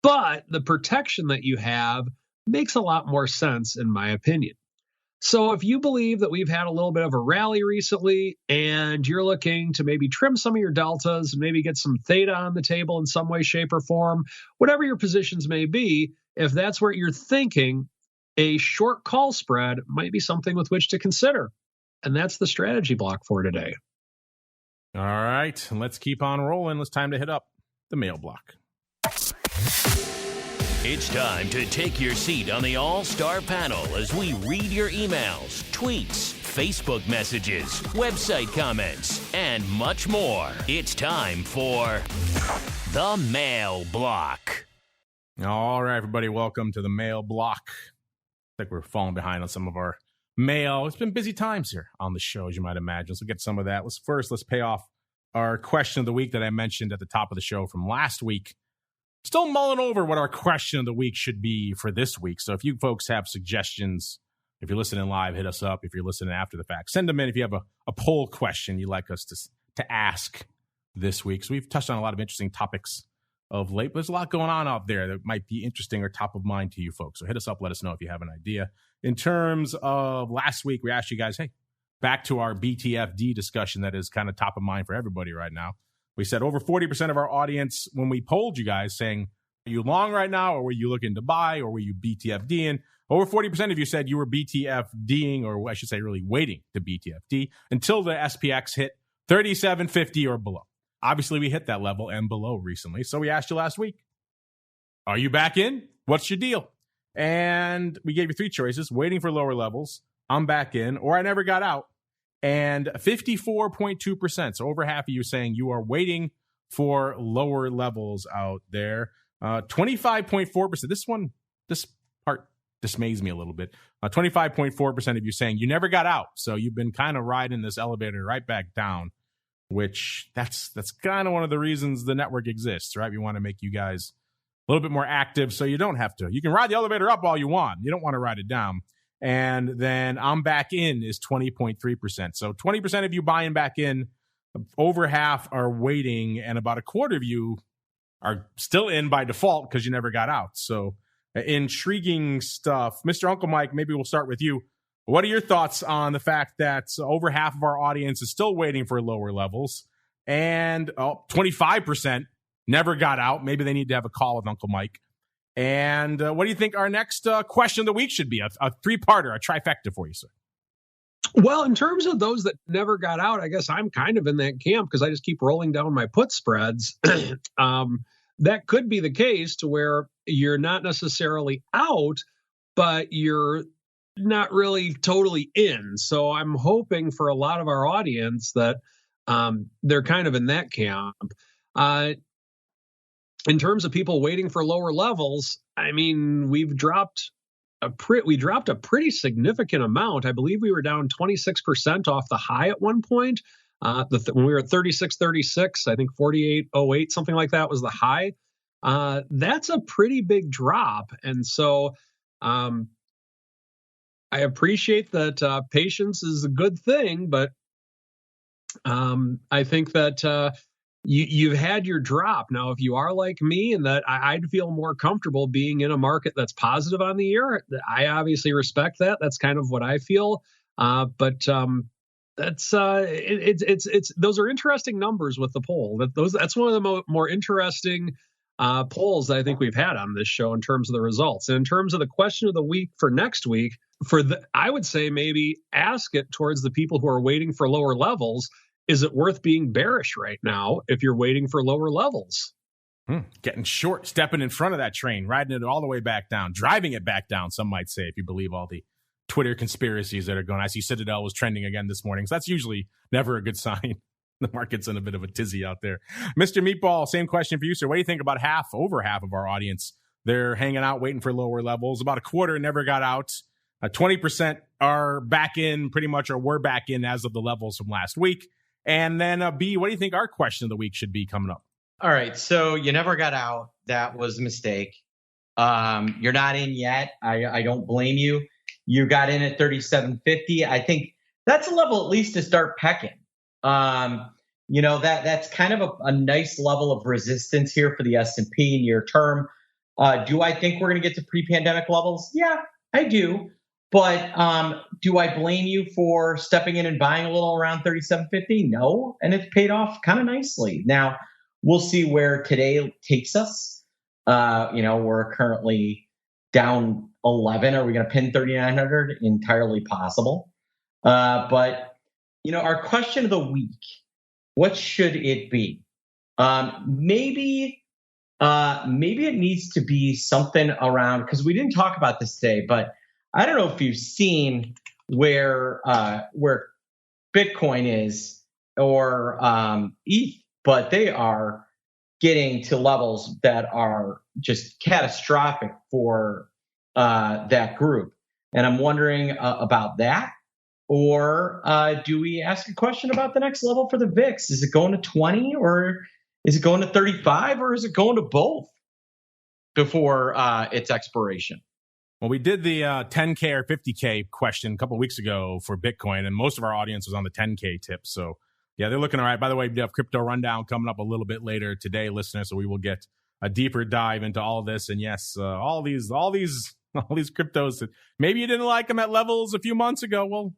but the protection that you have makes a lot more sense, in my opinion. So if you believe that we've had a little bit of a rally recently and you're looking to maybe trim some of your deltas and maybe get some theta on the table in some way, shape, or form, whatever your positions may be, if that's what you're thinking, a short call spread might be something with which to consider. And that's the strategy block for today. All right, let's keep on rolling. It's time to hit up the mail block. It's time to take your seat on the All-Star panel as we read your emails, tweets, Facebook messages, website comments, and much more. It's time for the mail block. All right, everybody, welcome to the mail block. I think we're falling behind on some of our mail. It's been busy times here on the show, as you might imagine. So get some of that. Let's pay off our question of the week that I mentioned at the top of the show from last week. Still mulling over what our question of the week should be for this week. So if you folks have suggestions, if you're listening live, hit us up. If you're listening after the fact, send them in if you have a poll question you'd like us to ask this week. So we've touched on a lot of interesting topics of late, but there's a lot going on out there that might be interesting or top of mind to you folks. So hit us up, let us know if you have an idea. In terms of last week, we asked you guys, hey, back to our BTFD discussion that is kind of top of mind for everybody right now. We said over 40% of our audience, when we polled you guys saying, are you long right now, or were you looking to buy, or were you BTFDing? Over 40% of you said you were BTFDing, or I should say really waiting to BTFD until the SPX hit 37.50 or below. Obviously, we hit that level and below recently. So we asked you last week, are you back in? What's your deal? And we gave you three choices: waiting for lower levels, I'm back in, or I never got out. And 54.2%, so over half of you saying you are waiting for lower levels out there. 25.4%, this part dismays me a little bit. 25.4% of you saying you never got out, so you've been kind of riding this elevator right back down, which that's kind of one of the reasons the network exists, right? We want to make you guys a little bit more active so you don't have to. You can ride the elevator up all you want. You don't want to ride it down. And then I'm back in is 20.3%. So 20% of you buying back in, over half are waiting, and about a quarter of you are still in by default because you never got out. So intriguing stuff. Mr. Uncle Mike, maybe we'll start with you. What are your thoughts on the fact that over half of our audience is still waiting for lower levels, and 25% never got out? Maybe they need to have a call with Uncle Mike. And what do you think our next question of the week should be? A three-parter, a trifecta for you, sir. Well, in terms of those that never got out, I guess I'm kind of in that camp because I just keep rolling down my put spreads. That could be the case to where you're not necessarily out, but you're not really totally in. So I'm hoping for a lot of our audience that they're kind of in that camp. In terms of people waiting for lower levels, I mean, we dropped a pretty significant amount. I believe we were down 26% off the high at one point. When we were at 36.36, I think 48.08, something like that was the high. That's a pretty big drop. And so I appreciate that patience is a good thing, but I think that you've had your drop. Now, if you are like me and that I'd feel more comfortable being in a market that's positive on the year, I obviously respect that. That's kind of what I feel. But that's it's those are interesting numbers with the poll. That's one of the more interesting polls that I think we've had on this show in terms of the results. And in terms of the question of the week for next week, I would say maybe ask it towards the people who are waiting for lower levels. Is it worth being bearish right now if you're waiting for lower levels? Getting short, stepping in front of that train, riding it all the way back down, driving it back down, some might say, if you believe all the Twitter conspiracies that are going. I see Citadel was trending again this morning, so that's usually never a good sign. The market's in a bit of a tizzy out there. Mr. Meatball, same question for you, sir. What do you think about over half of our audience? They're hanging out, waiting for lower levels. About a quarter never got out. 20% are back in pretty much, or were back in as of the levels from last week. And then B, what do you think our question of the week should be coming up? All right. So you never got out. That was a mistake. You're not in yet. I don't blame you. You got in at 37.50. I think that's a level at least to start pecking. That's kind of a nice level of resistance here for the S&P near term. Do I think we're going to get to pre-pandemic levels? Yeah, I do. But do I blame you for stepping in and buying a little around 37.50? No. And it's paid off kind of nicely. Now, we'll see where today takes us. We're currently down 11. Are we going to pin 3,900? Entirely possible. But our question of the week, what should it be? Maybe it needs to be something around, because we didn't talk about this today, but I don't know if you've seen where Bitcoin is or ETH, but they are getting to levels that are just catastrophic for that group. And I'm wondering about that. Or do we ask a question about the next level for the VIX? Is it going to 20 or is it going to 35 or is it going to both before its expiration? Well, we did the 10K or 50K question a couple of weeks ago for Bitcoin, and most of our audience was on the 10K tip. So, yeah, they're looking all right. By the way, we have Crypto Rundown coming up a little bit later today, listeners, so we will get a deeper dive into all this. And yes, all these cryptos that maybe you didn't like them at levels a few months ago. Well,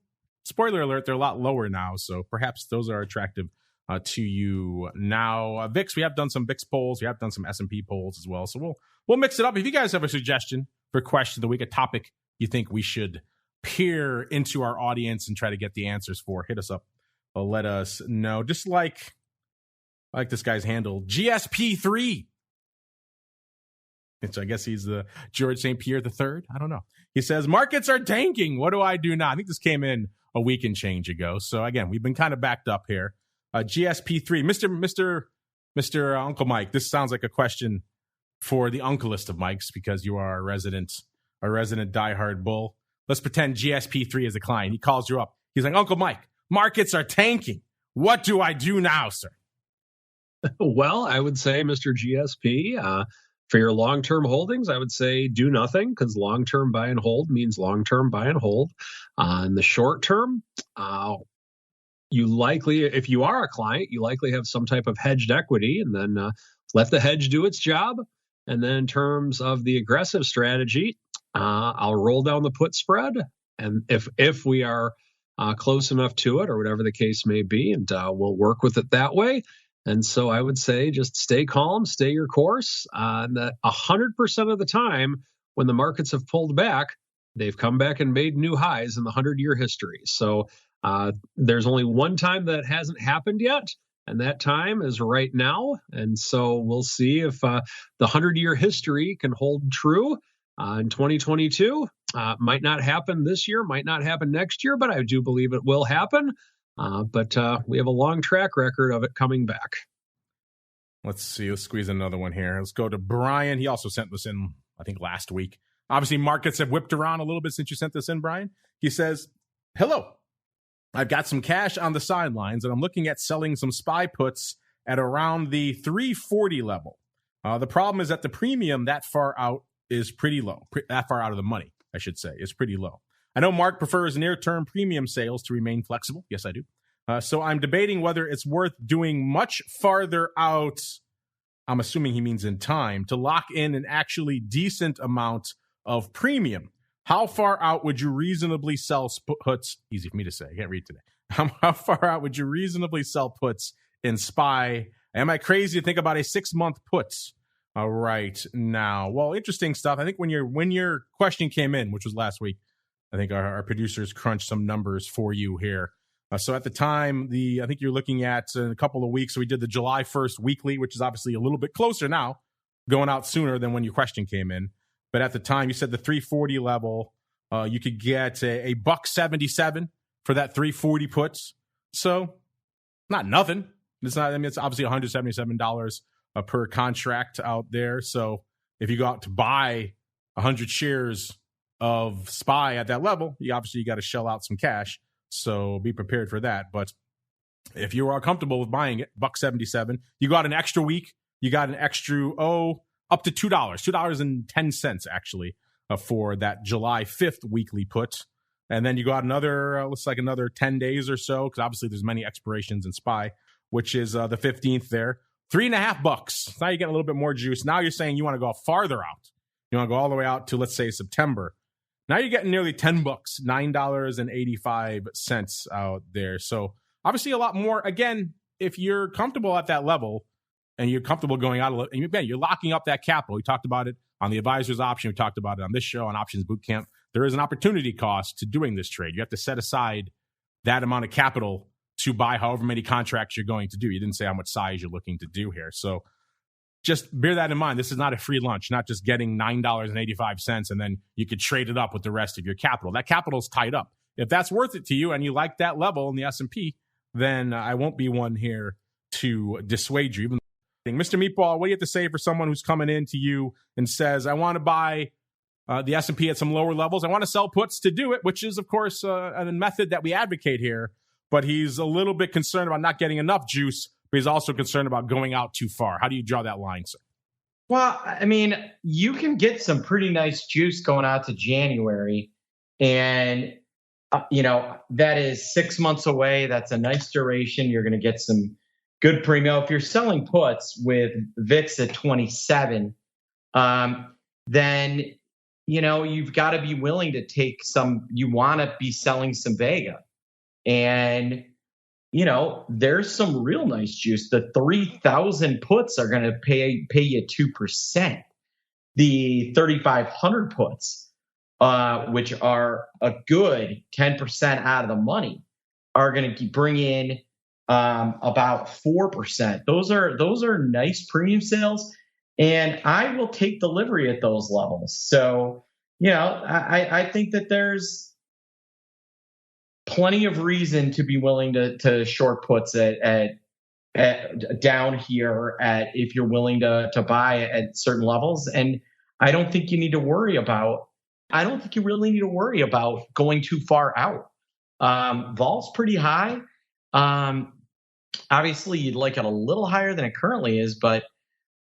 spoiler alert, they're a lot lower now, so perhaps those are attractive to you now. VIX, we have done some VIX polls. We have done some S&P polls as well, so we'll mix it up. If you guys have a suggestion for question of the week, a topic you think we should peer into our audience and try to get the answers for, hit us up. Let us know. Just like this guy's handle, GSP3. So I guess he's the George St. Pierre III. I don't know. He says, markets are tanking. What do I do now? I think this came in a week and change ago. So again, we've been kind of backed up here. GSP3, Mr. Uncle Mike, this sounds like a question for the uncleist of Mikes, because you are a resident diehard bull. Let's pretend GSP3 is a client. He calls you up. He's like, Uncle Mike, markets are tanking. What do I do now, sir? Well, I would say, Mr. GSP, for your long-term holdings, I would say do nothing, because long-term buy and hold means long-term buy and hold. In the short term, you likely, if you are a client, you likely have some type of hedged equity, and then let the hedge do its job. And then in terms of the aggressive strategy, I'll roll down the put spread. And if we are close enough to it, or whatever the case may be, and we'll work with it that way. And so I would say just stay calm, stay your course. And that 100% of the time when the markets have pulled back, they've come back and made new highs in the 100-year history. So there's only one time that hasn't happened yet, and that time is right now. And so we'll see if the 100-year history can hold true in 2022. Might not happen this year, might not happen next year, but I do believe it will happen. But we have a long track record of it coming back. Let's see. Let's squeeze another one here. Let's go to Brian. He also sent this in, I think, last week. Obviously, markets have whipped around a little bit since you sent this in, Brian. He says, hello. I've got some cash on the sidelines, and I'm looking at selling some SPY puts at around the 340 level. The problem is that the premium that far out is pretty low, that far out of the money. I should say, is pretty low. I know Mark prefers near-term premium sales to remain flexible. Yes, I do. So I'm debating whether it's worth doing much farther out, I'm assuming he means in time, to lock in an actually decent amount of premium. How far out would you reasonably sell puts? Easy for me to say. I can't read today. How far out would you reasonably sell puts in SPY? Am I crazy to think about a 6-month puts right now? Well, interesting stuff. I think when your question came in, which was last week, I think our producers crunched some numbers for you here. So at the time, I think you're looking at in a couple of weeks. So we did the July 1st weekly, which is obviously a little bit closer now, going out sooner than when your question came in. But at the time, you said the 340 level, you could get a $177 for that 340 puts. So not nothing. It's not. I mean, it's obviously $177 per contract out there. So if you go out to buy 100 shares of SPY at that level, you got to shell out some cash. So be prepared for that. But if you are comfortable with buying it, $177, you got an extra week. You got an extra up to $2.10 actually for that July 5th weekly put. And then you got another, looks like another 10 days or so, because obviously there's many expirations in SPY, which is the 15th there. $3.50. Now you're getting a little bit more juice. Now you're saying you want to go farther out. You want to go all the way out to, let's say, September. Now you're getting nearly $10, $9.85 out there. So obviously a lot more. Again, if you're comfortable at that level and you're comfortable going out, and again, you're locking up that capital. We talked about it on the advisor's option. We talked about it on this show on Options Bootcamp. There is an opportunity cost to doing this trade. You have to set aside that amount of capital to buy however many contracts you're going to do. You didn't say how much size you're looking to do here. So just bear that in mind. This is not a free lunch, not just getting $9.85 and then you could trade it up with the rest of your capital. That capital is tied up. If that's worth it to you and you like that level in the S&P, then I won't be one here to dissuade you. Mr. Meatball, what do you have to say for someone who's coming in to you and says, I want to buy the S&P at some lower levels. I want to sell puts to do it, which is, of course, a method that we advocate here. But he's a little bit concerned about not getting enough juice, but he's also concerned about going out too far. How do you draw that line, sir? Well, I mean, you can get some pretty nice juice going out to January. And, that is 6 months away. That's a nice duration. You're going to get some good premium. If you're selling puts with VIX at 27, then, you've got to be willing to take you want to be selling some Vega. And, there's some real nice juice. The 3,000 puts are going to pay you 2%. The 3,500 puts, which are a good 10% out of the money, are going to bring in about 4%. Those are nice premium sales, and I will take delivery at those levels. So, I think that there's plenty of reason to be willing to short puts at down here if you're willing to buy at certain levels. And I don't think you need to worry about. I don't think you really need to worry about going too far out. Vol's pretty high. Obviously, you'd like it a little higher than it currently is, but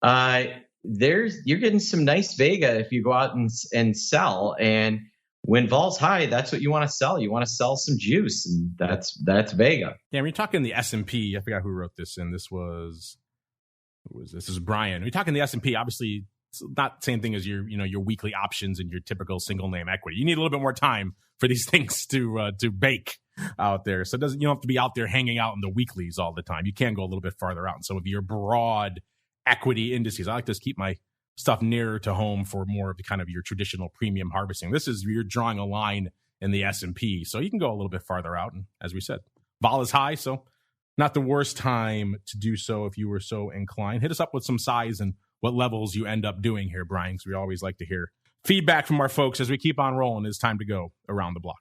you're getting some nice Vega if you go out and sell. And when Vol's high, that's what you want to sell. You want to sell some juice, and that's Vega. Yeah, when you're talking the S&P, I forgot who wrote this in. This is Brian. When you're talking the S&P, obviously it's not the same thing as your weekly options and your typical single name equity. You need a little bit more time for these things to bake out there. So you don't have to be out there hanging out in the weeklies all the time. You can go a little bit farther out in some of your broad equity indices. I like to keep my stuff nearer to home for more of the kind of your traditional premium harvesting. This is, you're drawing a line in the S&P, so you can go a little bit farther out. And as we said, vol is high, so not the worst time to do so if you were so inclined. Hit us up with some size and what levels you end up doing here, Brian, because we always like to hear feedback from our folks as we keep on rolling. It's time to go around the block.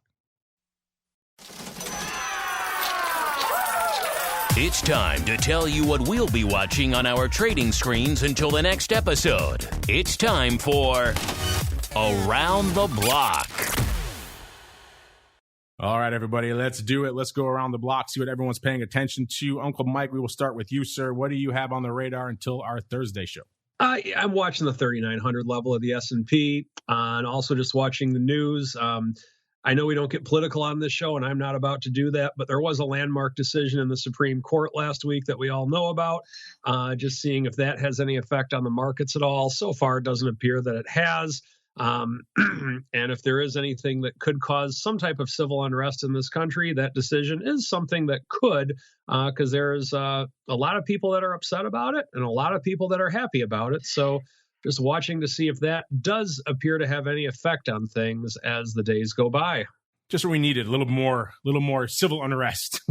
It's time to tell you what we'll be watching on our trading screens until the next episode. It's time for Around the Block. All right, everybody, let's do it. Let's go around the block, see what everyone's paying attention to. Uncle Mike, we will start with you, sir. What do you have on the radar until our Thursday show? I'm watching the 3,900 level of the S&P and also just watching the news. I know we don't get political on this show, and I'm not about to do that, but there was a landmark decision in the Supreme Court last week that we all know about, just seeing if that has any effect on the markets at all. So far, it doesn't appear that it has. And if there is anything that could cause some type of civil unrest in this country, that decision is something that could, because there's a lot of people that are upset about it and a lot of people that are happy about it. So just watching to see if that does appear to have any effect on things as the days go by. Just what we needed, a little more civil unrest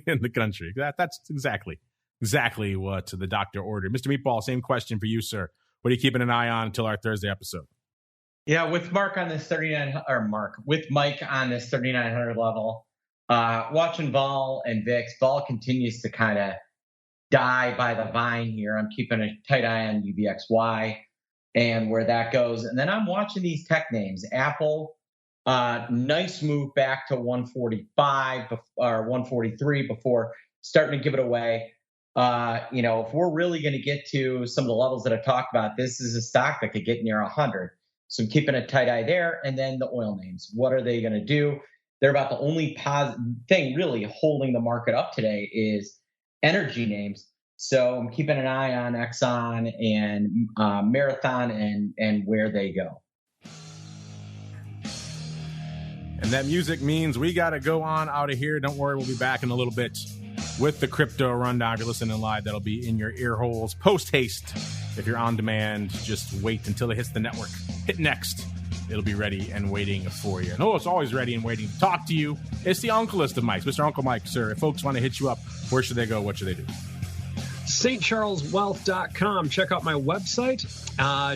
in the country. That's exactly what the doctor ordered. Mr. Meatball, same question for you, sir. What are you keeping an eye on until our Thursday episode? Yeah, with Mike on this 3,900 level, watching vol and VIX. Vol continues to kind of die by the vine here. I'm keeping a tight eye on UVXY and where that goes. And then I'm watching these tech names. Apple, nice move back to 145 or 143 before starting to give it away. If we're really going to get to some of the levels that I've talked about, this is a stock that could get near 100. So I'm keeping a tight eye there. And then the oil names. What are they going to do? They're about the only positive thing really holding the market up today is energy names. So I'm keeping an eye on Exxon and Marathon and where they go. And that music means we got to go on out of here. Don't worry, we'll be back in a little bit with the crypto rundown. If you're listening live, that'll be in your ear holes post haste. If you're on demand, just wait until it hits the network. Hit next. It'll be ready and waiting for you. No, it's always ready and waiting to talk to you. It's the Uncle-list of Mike's. Mr. Uncle Mike, sir, if folks want to hit you up, where should they go? What should they do? stcharleswealth.com. Check out my website.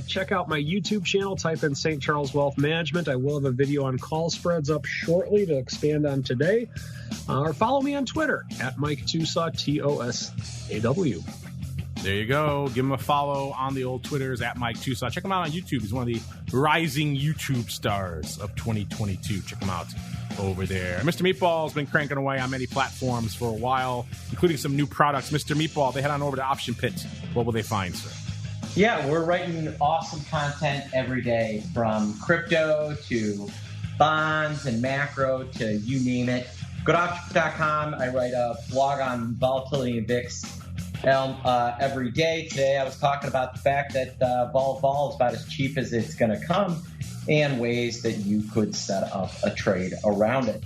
Check out my YouTube channel. Type in St. Charles Wealth Management. I will have a video on call spreads up shortly to expand on today. Or follow me on Twitter at Mike TOSAW, TOSAW. There you go. Give him a follow on the old Twitters at Mike TOSAW. Check him out on YouTube. He's one of the rising YouTube stars of 2022. Check him out over there. Mr. Meatball's been cranking away on many platforms for a while, including some new products. Mr. Meatball, they head on over to Option Pit. What will they find, sir? Yeah, we're writing awesome content every day, from crypto to bonds and macro to you name it. Go to optionpit.com. I write a blog on volatility and VIX every day. Today I was talking about the fact that vol is about as cheap as it's going to come and ways that you could set up a trade around it.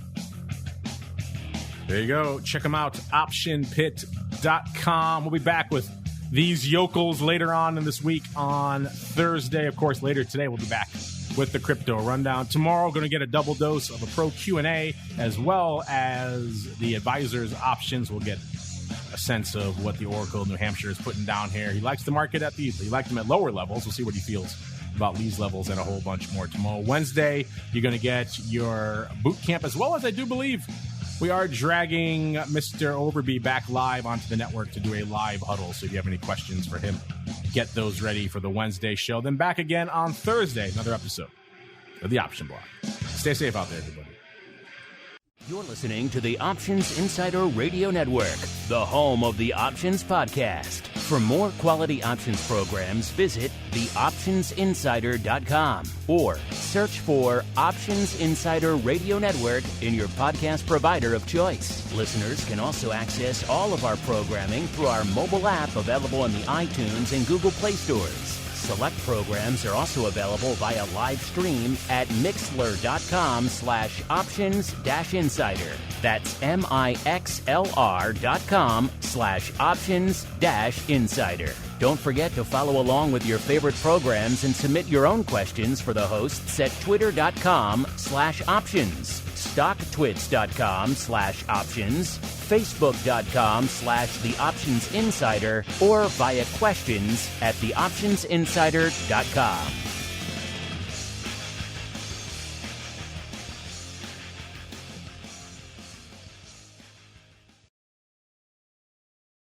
There you go. Check them out, optionpit.com. We'll be back with these yokels later on in this week on Thursday. Of course, later today we'll be back with the crypto rundown. Tomorrow, going to get a double dose of a pro Q&A as well as the advisor's options. We'll get a sense of what the Oracle of New Hampshire is putting down here. He likes the market at these. He liked them at lower levels. We'll see what he feels about these levels and a whole bunch more tomorrow. Wednesday, you're going to get your boot camp, as well as I do believe we are dragging Mr. Overby back live onto the network to do a live huddle. So if you have any questions for him, get those ready for the Wednesday show. Then back again on Thursday, another episode of the Option Block. Stay safe out there, everybody. You're listening to the Options Insider Radio Network, the home of the Options Podcast. For more quality options programs, visit theoptionsinsider.com or search for Options Insider Radio Network in your podcast provider of choice. Listeners can also access all of our programming through our mobile app available in the iTunes and Google Play stores. Select programs are also available via live stream at mixlr.com/options-insider. That's mixlr.com/options-insider. Don't forget to follow along with your favorite programs and submit your own questions for the hosts at twitter.com/options, stocktwits.com/options, facebook.com/theoptionsinsider, or via questions at theoptionsinsider.com.